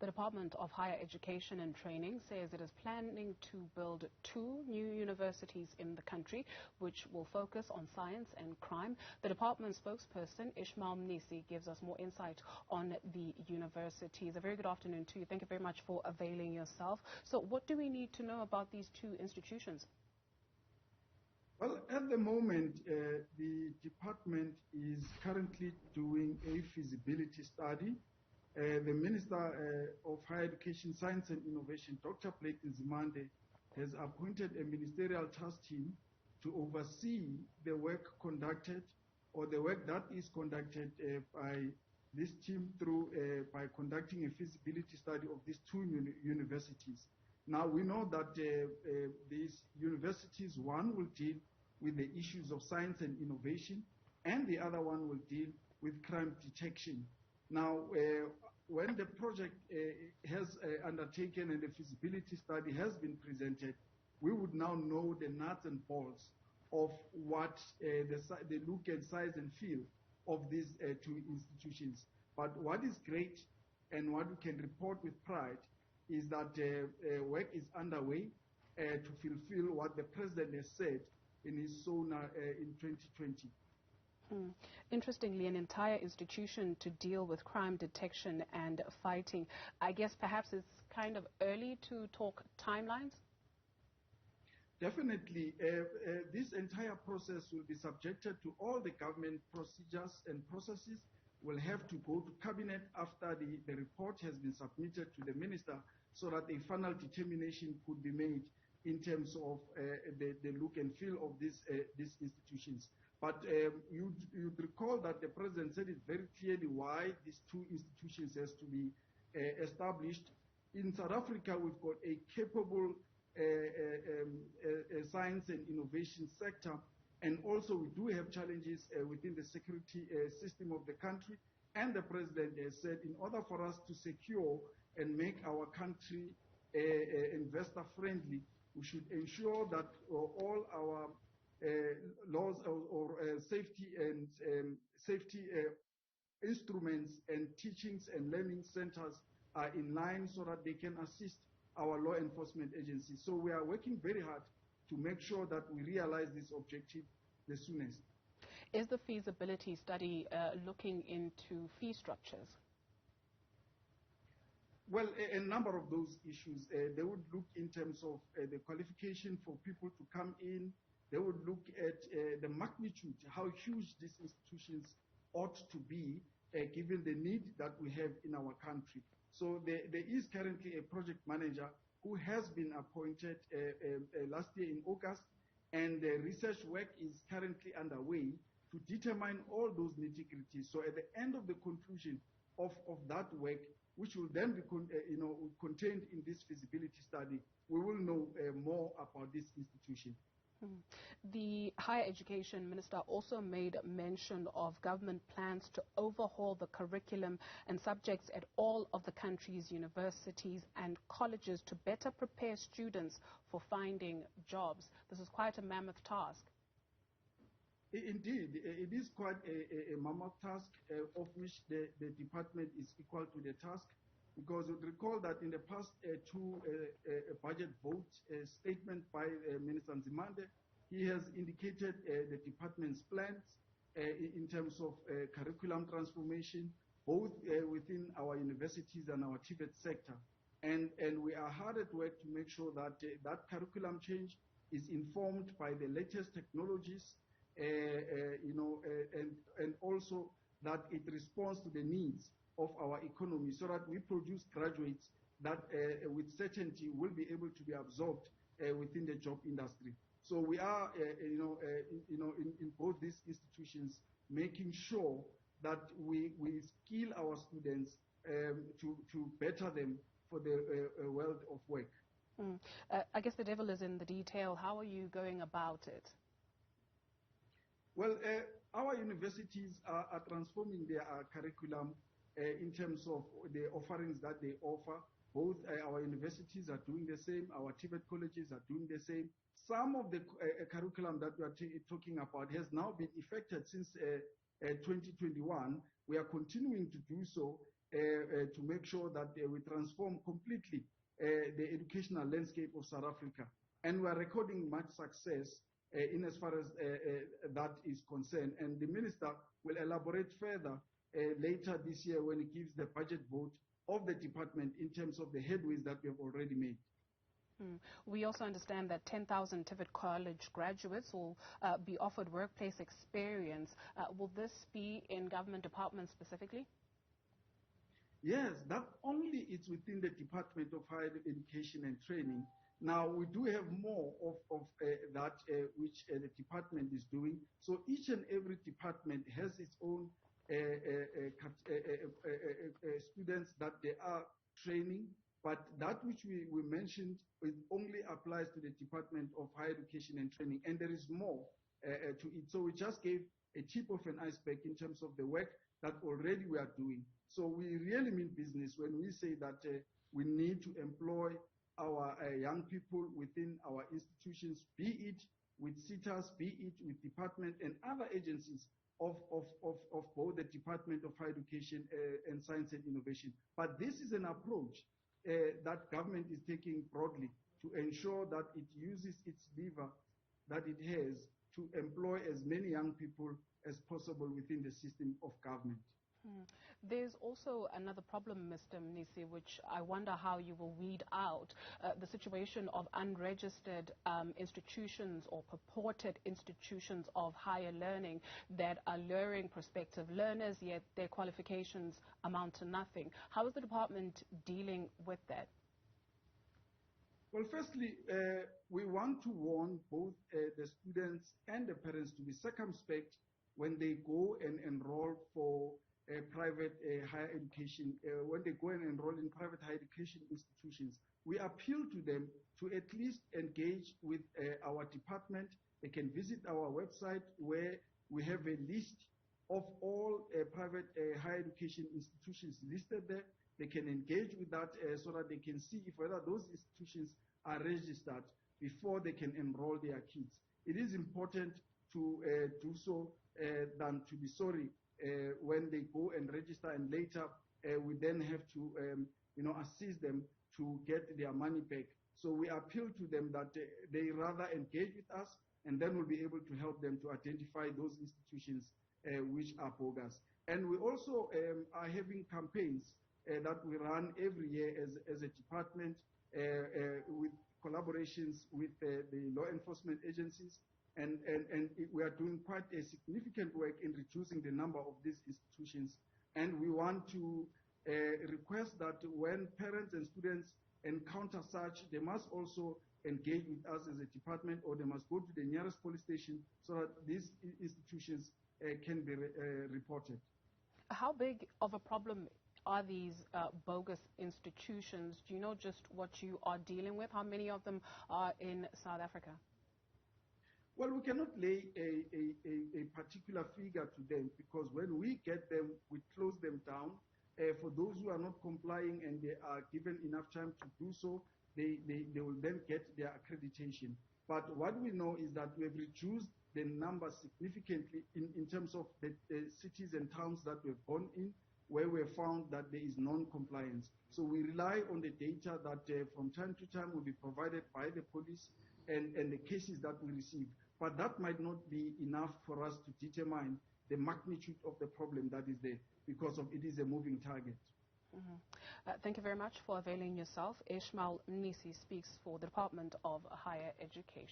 The Department of Higher Education and Training says it is planning to build 2 new universities in the country, which will focus on science and crime. The department spokesperson, Ishmael Mnisi, gives us more insight on the universities. A very good afternoon to you. Thank you very much for availing yourself. So what do we need to know about these 2 institutions? Well, at the moment, the department is currently doing a feasibility study. The Minister of Higher Education, Science and Innovation, Dr. Blake Nzimande, has appointed a ministerial task team to oversee the work conducted, or the work that is conducted by this team through by conducting a feasibility study of these 2 universities. Now, we know that these universities, one will deal with the issues of science and innovation, and the other one will deal with crime detection. Now, when the project has undertaken and the feasibility study has been presented, we would now know the nuts and bolts of what the look and size and feel of these 2 institutions. But what is great and what we can report with pride is that work is underway to fulfill what the President has said in his SONA in 2020. Interestingly, an entire institution to deal with crime detection and fighting. I guess perhaps it's kind of early to talk timelines? Definitely. This entire process will be subjected to all the government procedures and processes. Will have to go to Cabinet after the report has been submitted to the Minister, so that a final determination could be made in terms of the look and feel of these institutions. But you'd recall that the President said it very clearly why these 2 institutions has to be established. In South Africa, we've got a capable science and innovation sector, and also we do have challenges within the security system of the country. And the President has said in order for us to secure and make our country investor-friendly, we should ensure that all our laws or safety instruments and teachings and learning centers are in line so that they can assist our law enforcement agencies. So we are working very hard to make sure that we realize this objective the soonest. Is the feasibility study looking into fee structures? Well, a number of those issues. They would look in terms of the qualification for people to come in. They would look at the magnitude, how huge these institutions ought to be, given the need that we have in our country. So there is currently a project manager who has been appointed last year in August, and the research work is currently underway to determine all those nitty-gritties. So at the end of the conclusion of that work, which will then be contained in this feasibility study, we will know more about this institution. The Higher Education Minister also made mention of government plans to overhaul the curriculum and subjects at all of the country's universities and colleges to better prepare students for finding jobs. This is quite a mammoth task. Indeed, it is quite a mammoth task, of which the department is equal to the task, because you recall that in the past 2 budget vote statement by Minister Nzimande, he has indicated the department's plans in terms of curriculum transformation, both within our universities and our TVET sector. And we are hard at work to make sure that that curriculum change is informed by the latest technologies, and also that it responds to the needs of our economy, so that we produce graduates that with certainty will be able to be absorbed within the job industry. So we are, in both these institutions, making sure that we skill our students to better them for the world of work. I guess the devil is in the detail. How are you going about it? Well, our universities are transforming their curriculum in terms of the offerings that they offer. Both our universities are doing the same, our TVET colleges are doing the same. Some of the curriculum that we are talking about has now been effected since 2021. We are continuing to do so, to make sure that we transform completely the educational landscape of South Africa. And we are recording much success in as far as that is concerned. And the minister will elaborate further later this year when he gives the budget vote of the department in terms of the headways that we have already made. We also understand that 10,000 TVET college graduates will be offered workplace experience. Will this be in government departments specifically? Yes, that only is within the Department of Higher Education and Training. Now, we do have more of that which the department is doing. So each and every department has its own students that they are training. But that which we mentioned, it only applies to the Department of Higher Education and Training, and there is more to it. So we just gave a tip of an iceberg in terms of the work that already we are doing. So we really mean business when we say that we need to employ our young people within our institutions, be it with CETAs, be it with department and other agencies of both the Department of Higher Education and Science and Innovation. But this is an approach that government is taking broadly to ensure that it uses its lever that it has to employ as many young people as possible within the system of government. There's also another problem, Mr. Mnisi, which I wonder how you will weed out, the situation of unregistered institutions or purported institutions of higher learning that are luring prospective learners, yet their qualifications amount to nothing. How is the department dealing with that? Well, firstly, we want to warn both the students and the parents to be circumspect when they go and enroll for private higher education, when they go and enroll in private higher education institutions. We appeal to them to at least engage with our department. They can visit our website where we have a list of all private higher education institutions listed there. They can engage with that so that they can see if whether those institutions are registered before they can enroll their kids. It is important to do so than to be sorry when they go and register, and later we then have to assist them to get their money back. So we appeal to them that they rather engage with us, and then we'll be able to help them to identify those institutions which are bogus. And we also are having campaigns that we run every year as a department with collaborations with the law enforcement agencies. And we are doing quite a significant work in reducing the number of these institutions. And we want to request that when parents and students encounter such, they must also engage with us as a department, or they must go to the nearest police station so that these institutions can be reported. How big of a problem are these bogus institutions? Do you know just what you are dealing with? How many of them are in South Africa? Well, we cannot lay a particular figure to them, because when we get them, we close them down. For those who are not complying and they are given enough time to do so, they will then get their accreditation. But what we know is that we have reduced the number significantly in terms of the cities and towns that we have gone in, where we have found that there is non-compliance. So we rely on the data that from time to time will be provided by the police and the cases that we receive. But that might not be enough for us to determine the magnitude of the problem that is there, because of it is a moving target. Thank you very much for availing yourself. Ishmael Mnisi speaks for the Department of Higher Education.